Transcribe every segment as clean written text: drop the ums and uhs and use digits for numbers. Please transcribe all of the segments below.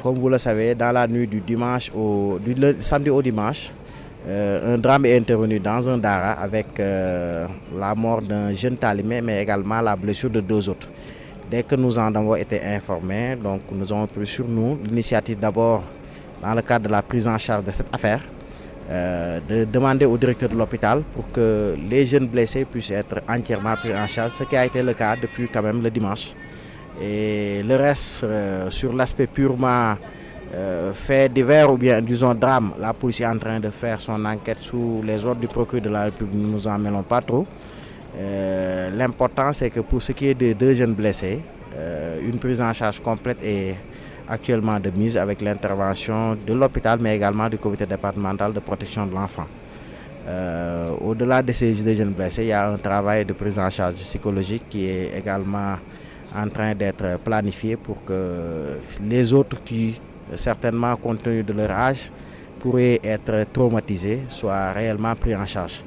comme vous le savez, dans la nuit du samedi au dimanche, un drame est intervenu dans un dara avec la mort d'un jeune talibé, mais également la blessure de 2 autres. Dès que nous en avons été informés, donc nous avons pris sur nous l'initiative d'abord, dans le cadre de la prise en charge de cette affaire, de demander au directeur de l'hôpital pour que les jeunes blessés puissent être entièrement pris en charge, ce qui a été le cas depuis quand même le dimanche. Et le reste, sur l'aspect purement fait divers ou bien disons drame, la police est en train de faire son enquête sous les ordres du procureur de la République, nous ne nous en mêlons pas trop. L'important c'est que pour ce qui est de 2 jeunes blessés, une prise en charge complète est actuellement de mise avec l'intervention de l'hôpital mais également du comité départemental de protection de l'enfant. Au-delà de ces 2 jeunes blessés, il y a un travail de prise en charge psychologique qui est également en train d'être planifié pour que les autres qui, certainement compte tenu de leur âge, pourraient être traumatisés, soient réellement pris en charge.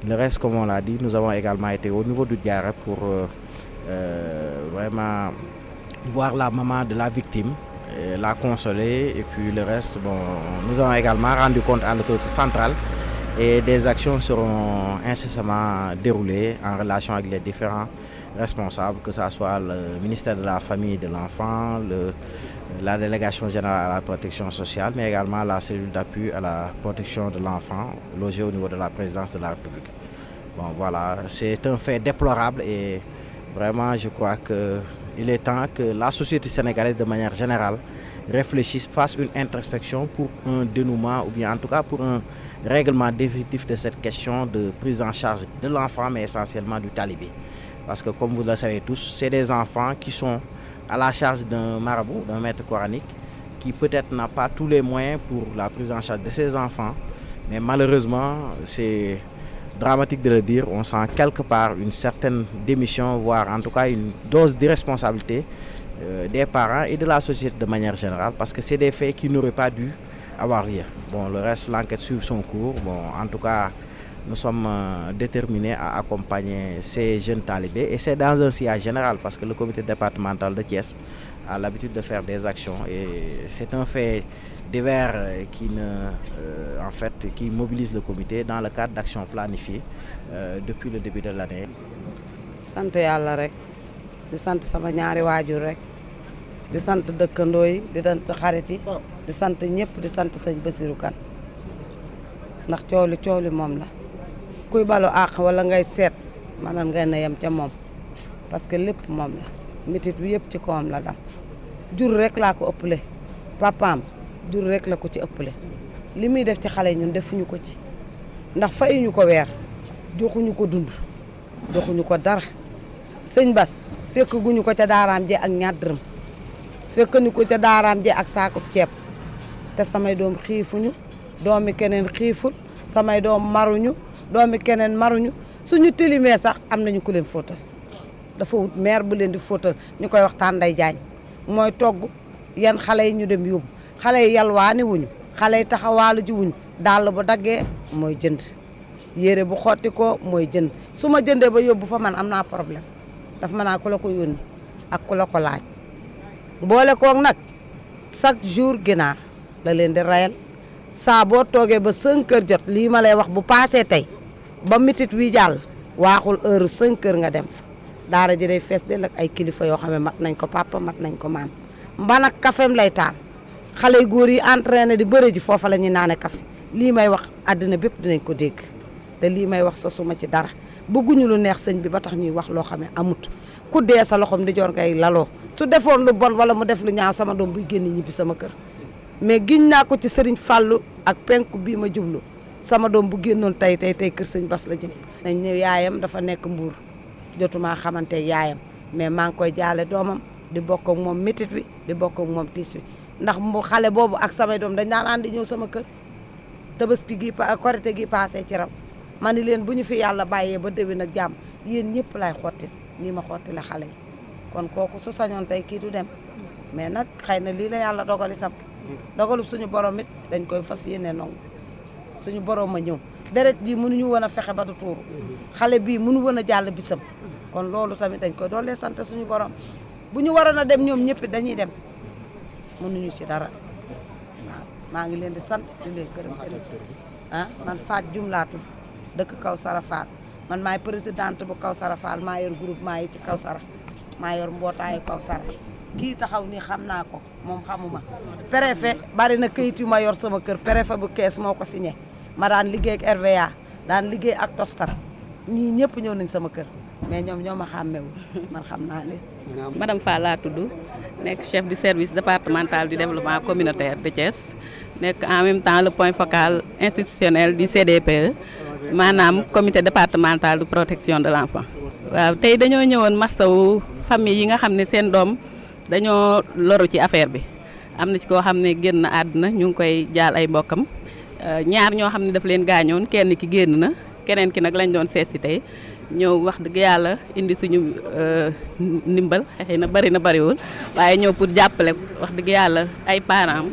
Le reste, comme on l'a dit, nous avons également été au niveau du Diarra pour vraiment voir la maman de la victime, la consoler et puis le reste, nous avons également rendu compte à l'autorité centrale et des actions seront incessamment déroulées en relation avec les différents responsables, que ce soit le ministère de la Famille et de l'Enfant, la délégation générale à la protection sociale, mais également la cellule d'appui à la protection de l'enfant logée au niveau de la présidence de la République. Voilà, c'est un fait déplorable et vraiment je crois qu'il est temps que la société sénégalaise de manière générale réfléchisse, fasse une introspection pour un dénouement ou bien en tout cas pour un règlement définitif de cette question de prise en charge de l'enfant mais essentiellement du talibé. Parce que comme vous le savez tous, c'est des enfants qui sont à la charge d'un marabout, d'un maître coranique, qui peut-être n'a pas tous les moyens pour la prise en charge de ces enfants. Mais malheureusement, c'est dramatique de le dire, on sent quelque part une certaine démission, voire en tout cas une dose d'irresponsabilité des parents et de la société de manière générale, parce que c'est des faits qui n'auraient pas dû avoir lieu. Le reste, l'enquête suit son cours. En tout cas, nous sommes déterminés à accompagner ces jeunes talibés et c'est dans un sillage général parce que le comité départemental de Thiès a l'habitude de faire des actions et c'est un fait divers qui mobilise le comité dans le cadre d'actions planifiées depuis le début de l'année. sant yàlla rek di sant sama ñaari waajur rek di sant dëkkandoo yi di sant xarit yi di sant ñëpp di sant sëñ Bassirou Kane ndax coow li moom la kuy balu àq wala ngay seet maanaam ngay na yem ca moom parce que lépp moom la métit bi yëpp ci kawam la dal jur rek laa ko ëppale papaam jur rek la ko ci ëppale li muy def ci xale ñun defuñu ko ci ndax fayuñu ko weer joxuñu ko dund joxuñu ko dara sëñ Bass fekk guñu ko ca daaraam je ak ñaar dërëm fekk ni ko ca daaraam je ak saakub ceeb te samay doom xiifuñu doomi keneen xiiful samay doom maruñu doomi keneen maruñu suñu tilimee sax am nañu ku leen fóotal dafa wut maire bu leen di fóotal ñu koy waxtaan Ndeye Diagne mooy togg yan xale yi ñu dem yóbbu xale yi yalwaani wuñu xale yi taxawaalu ji wuñu dàll bu daggee mooy jënd yére bu xotti ko mooy jënd su ma jëndee ba yóbbu fa man am naa problème daf ma naa ku la ko yónni ak ku la ko laaj boole koog nag chaque jour ginaar la leen di rayal saa boo toogee ba 5 heures jot lii ma lay wax bu paasee tey ba mitit wi jàll waaxul heure 5 heures nga dem fa daara ji day fees del ak ay kilifa yoo xam ne mat nañ ko papa mat nañ ko maam mban ak kafem lay taal xale yu góor yi entraîné di bëre ji foofa la ñuy naane kafe lii may wax àddina bépp dinañ ko dégg te lii may wax sosuma ci dara bëgguñu lu neex sëñ bi ba tax ñuy wax loo xam ne amut ku dee sa loxom di jor ngay laloo su defoon lu bon wala mu def lu ñaaw sama doom buy génn ñibbi sama kër mais giñ naa ko ci sëriñ Fallou ak penku bii ma jublu sama doom bu génnoon tey kër sëñ Bass la jëm nañ ne yaayam dafa nekk Mbuur jotuma xamante yaayam mais maa ngi koy jaale doomam di bokk ak moom métit wi di bokk ak moom tiis wi ndax mu xale boobu ak samay doom dañ daan ànd ñëw sama kër tabaski gi korite gi passé ci raw ma ni leen bu ñu fi yàlla bàyyee ba déwén ak jàmm yéen ñëpp lay xottil nii ma xottile xale yi kon kooku su sañoon tey kii du dem mais nag xëy na lii la yàlla dogal itam dogalub suñu borom it dañ koy fas yéene nangu suñu borom ma ñëw deret ji mënuñu woon a fexe ba du tuuru xale bii mënu woon a jàll bisam kon loolu tamit dañ koy doolee sant suñu borom bu ñu waroon a dem ñoom ñëpp dañuy dem mënuñu ci dara maa ngi leen di sant di leen gërëm man Faat Jum laa tudd dëkk Kawsara Fall man maay présidente bu Kawsara Fall maa yor groupement yi ci Kawsara maa yor mbootaayu Kawsara kii taxaw nii xam naa ko moom xamuma préfet bari na këyit yu ma yor sama kër préfet bu Kees moo ko signé ma daan liggéey ak RVA daan liggéey ak Tostar ñii ñëpp ñëw nañ sama kër mais ñoom ñoo ma xàmmewul man xam naa leen. Madame Fall laa tudd nekk chef du service départemental du développement communautaire de Thiès nekk en même temps le point focal institutionnel du CDPE maanaam comité départemental de protection de l'enfant. waaw tey dañoo ñëwoon masawu famille yi nga xam ne seen doom dañoo loru ci affaire bi am na ci koo xam ne génn àdduna ñu ngi koy jaal ay mbokkam ñaar ñoo xam ne daf leen gaañoon kenn ki génn na keneen ki nag lañ doon seet si tey ñëw wax dëgg yàlla indi suñu ndimbal xëy na bariwul waaye ñëw pour jàppale wax dëgg yàlla ay parents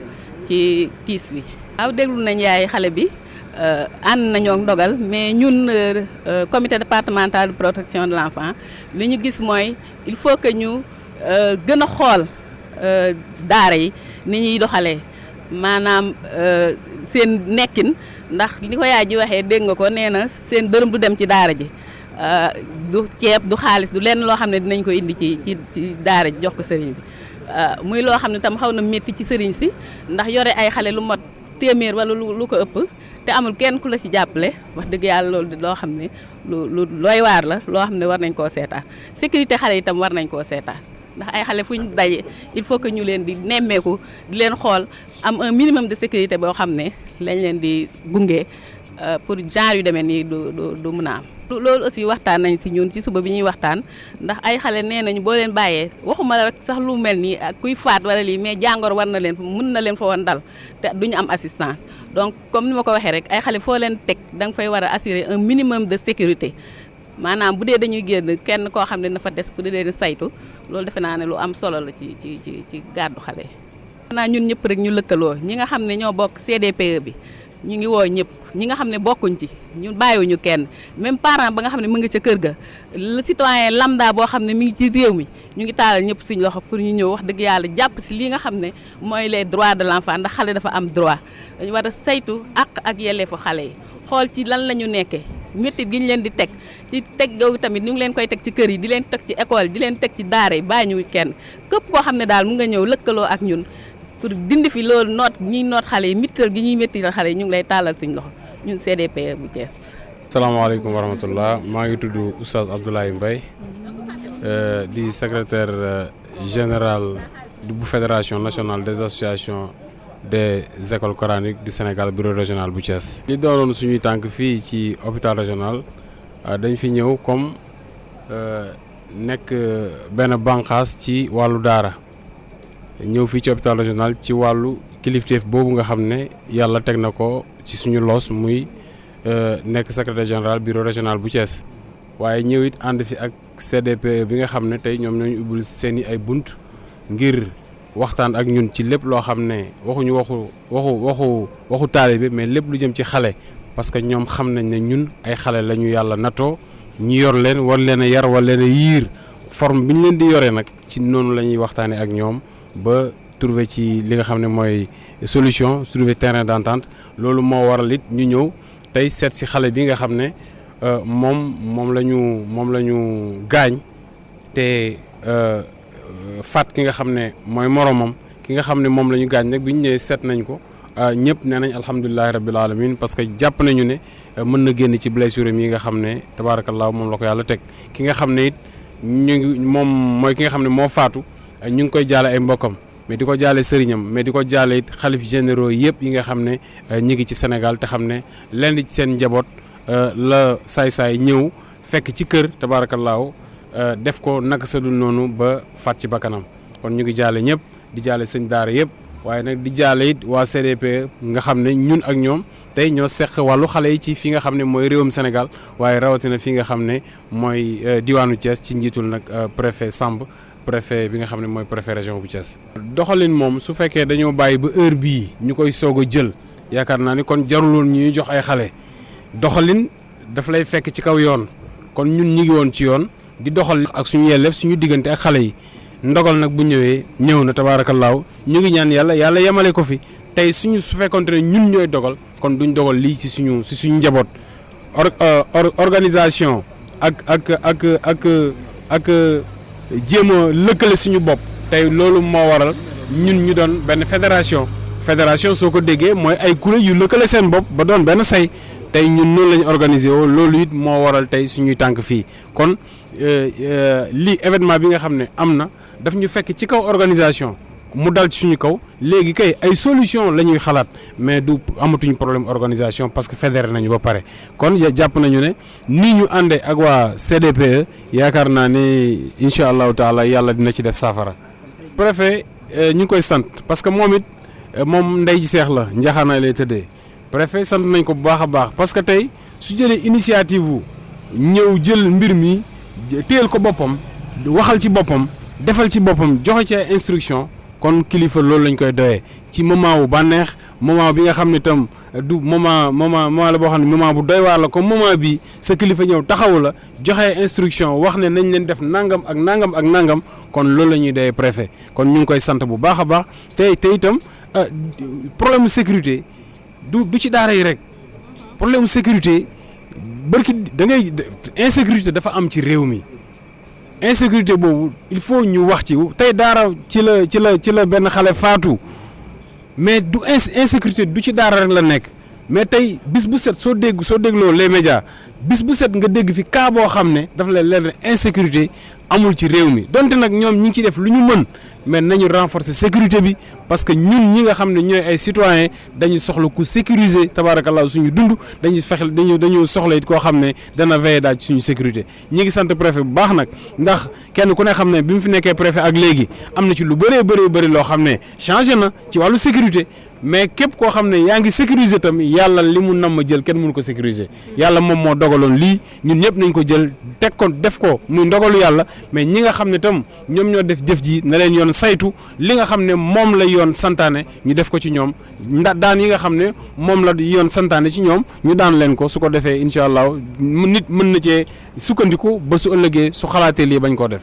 ci tiis bi. waaw déglu nañ yaay xale bi ànd nañoo ndogal mais ñun comité départemental de protection de l'enfant li ñu gis mooy il faut que ñu gën a xool daara yi ni ñuy doxalee maanaam seen nekkin ndax li ko yaay ji waxee dégg nga ko nee na seen dërëm du dem ci daara ji du ceeb du xaalis du lenn loo xam ne dinañ ko indi ci daara ji jox ko sëriñ bi muy loo xam ne tam xaw na métti ci sëriñ si ndax yore ay xale lu mot téeméer wala lu ko ëpp te amul kenn ku la ci jàppale wax dëgg yàlla loolu loo xam ne looy waar la loo xam ne war nañ koo seetaan sécurité xale yi tam war nañ koo seetaan ndax ay xale fu ñu daje il faut que ñu leen di nemmeeku di leen xool am un minimum de sécurité boo xam ne lañ leen di gunge pour genre yu demee nii du mën a am. loolu aussi waxtaan nañ ci ñun ci suba bi ñuy waxtaan ndax ay xale nee nañu boo leen bàyyee waxuma rek sax lu mel nii ak kuy faat wala lii mais jàngoro war na leen mën na leen fa woon dal te duñu am assistance donc comme ni ma ko waxee rek ay xale foo leen teg da nga fay war a assurer un minimum de sécurité maanaam bu dee dañuy génn kenn koo xam ne dafa des pour di leen saytu loolu defe naa ne lu am solo la ci gàddu xale yi. xanaa ñun ñëpp rek ñu lëkkaloo ñi nga xam ne ñoo bokk CDPE bi ñu ngi woo ñëpp ñi nga xam ne bokkuñ ci ñun bàyyiwuñu kenn même parent ba nga xam ne mu ngi ca kër ga le citoyen lambda boo xam ne mi ngi ci réew mi ñu ngi taalal ñëpp suñu loxo pour ñu ñëw wax dëgg yàlla jàpp si li nga xam ne mooy les droits de l'enfant ndax xale dafa am droit dañu war a saytu àq ak yelleefu xale yi xool ci lan la ñu nekkee métit gi ñu leen di teg ci teg googu tamit ñu ngi leen koy teg ci kër yi di leen teg ci école di leen teg ci daara yi bàyyi ñu kenn képp koo xam ne daal mu nga ñëw lëkkaloo ak ñun pour dindi fi loolu ñiy noot xale yi méttal gi ñuy méttal xale yi ñu ngi lay tàllal suñu loxo ñun CDPE bu Thiès. salaamaaleykum wa rahmatullah maa ngi tudd Oustaz Abdoulaye Mbaye di secrétaire général bu fédération nationale des associations des écoles coraniques du Sénégal bureau régional bu Thiès. li doonoon suñuy tànk fii ci hôpital régional dañ fi ñëw comme nekk benn bànqaas ci wàllu daara ñëw fii ci hôpital régional ci wàllu kilifteef boobu nga xam ne yàlla teg na ko ci suñu loos muy nekk secrétaire général bureau régional bu Thiès waaye ñëw it ànd fi ak CDPE bi nga xam ne tey ñoom ñooñu ubbul seeni ay bunt ngir waxtaan ak ñun ci lépp loo xam ne waxuñu waxu taalibe mais lépp lu jëm ci xale parce que ñoom xam nañ ne ñun ay xale la ñu yàlla natoo ñu yor leen war leen a yar war leen a yiir forme bi ñu leen di yoree nag ci noonu la ñuy waxtaanee ak ñoom ba trouver ci li nga xam ne mooy solution trouver terrain d'entente loolu moo waral it ñu ñëw tey seet si xale bi nga xam ne moom la ñu gaañ te faat ki nga xam ne mooy moromam ki nga xam ne moom la ñu gaañ nag bi ñu ñëwee seet nañ ko ñëpp nee nañ alhamdulilahi rabbil alamin parce que jàpp nañu ne mën na génn ci blessure yi nga xam ne tabaarakallaa moom la ko yàlla teg ki nga xam ne it ñu ngi moom mooy ki nga xam ne moo faatu ñu ngi koy jaale ay mbokkam mais di ko jaale sëriñam mais di ko jaale it xalif généraux yëpp yi nga xam ne ñi ngi ci Sénégal te xam ne lenn ci seen njaboot la saay-saay ñëw fekk ci kër tabaarakallaahu def ko naka sa dul noonu ba faat ci bakkanam kon ñu ngi jaale ñëpp di jaale sëñ daara yëpp waaye nag di jaale it waa CDP nga xam ne ñun ak ñoom tey ñoo seq wàllu xale yi ci fi nga xam ne mooy réewum Sénégal waaye rawatina fi nga xam ne mooy diwaanu Thiès ci njiitul nag préfet Samb préfet bi nga xam ne mooy préfet région bu Thiès. doxalin moom su fekkee dañoo bàyyi ba heure bii ñu koy soog a jël yaakaar naa ni kon jaruloon ñuy jox ay xale doxalin daf lay fekk ci kaw yoon kon ñun ñu ngi woon ci yoon di doxal ak suñu yelleef suñu diggante ak xale yi ndogal nag bu ñëwee ñëw na tabaarakallaahu ñu ngi ñaan yàlla yemale ko fi tey su fekkonte ne ñun ñooy dogal kon duñ dogal lii si suñu njaboot organisation ak jéem a lëkkale suñu bopp tey loolu moo waral ñun ñu doon benn fédération soo ko déggee mooy ay kuréel yu lëkkale seen bopp ba doon benn say tey ñun noonu la ñu organisé woo loolu it moo waral tey suñuy tànk fii kon lii événement bi nga xam ne am na daf ñu fekk ci kaw organisation mu dal ci suñu kaw léegi kay ay solution la ñuy xalaat mais du amatuñu problème organisation parce que fédéré nañu ba pare kon jàpp nañu ne nii ñu àndee ak waa CDPE yaakaar naa ne incha allahu taala yàlla dina ci def saafara. préfet ñu ngi koy sant parce que moom it moom ndey ji seex la njaxaanaay lay tëddee préfet sant nañ ko bu baax a baax parce que tey su jëlee initiative wu ñëw jël mbir mi téyel ko boppam waxal ci boppam defal ci boppam joxe ci ay instruction kon kilifa loolu lañ koy doyee ci moment wu bànneex moment bi nga xam ne tam du moment la boo xam ne moment bu doy waar la comme moment bi sa kilifa ñëw taxawu la joxe instruction wax ne nañ leen def nangam ak nangam ak nangam kon loolu la ñuy doyee préfet kon ñu ngi koy sant bu baax a baax te itam problème mu sécurité du ci daara yi rek problème mu sécurité barki da ngay insécurité dafa am ci réew mi. insécurité boobu il faut ñu wax ci tey daara ci la benn xale faatu mais du insécurité du ci daara rek la nekk mais tey bis bu set soo dégloo les médias bis bu set nga dégg fi cas boo xam ne dafa la leer insécurité amul ci réew mi donte nag ñoom ñi ngi ciy def lu ñu mën mais nañu renforcer sécurité bi parce que ñun ñi nga xam ne ñooy ay citoyens dañu soxla ku sécuriser tabarakallah suñu dund dañu soxla it koo xam ne dana veiller daal ci suñu sécurité ñi ngi sant préfet bu baax nag ndax kenn ku ne xam ne bi mu fi nekkee préfet ak léegi am na ci lu bëri loo xam ne changé na ci wàllu sécurité mais képp koo xam ne yaa ngi sécuriser tam yàlla li mu nam ma jël kenn mënu ko sécuriser yàlla moom moo dogaloon lii ñun ñëpp nañ ko jël teg ko def ko muy ndogalu yàlla mais ñi nga xam ne tam ñoom ñoo def jëf ji na leen yoon saytu li nga xam ne moom la yoon santaane ñu def ko ci ñoom daan yi nga xam ne moom la yoon santaane ci ñoom ñu daan leen ko su ko defee incha allah nit mën na cee sukkandiku ba su ëllëgee su xalaatee lii bañ koo def.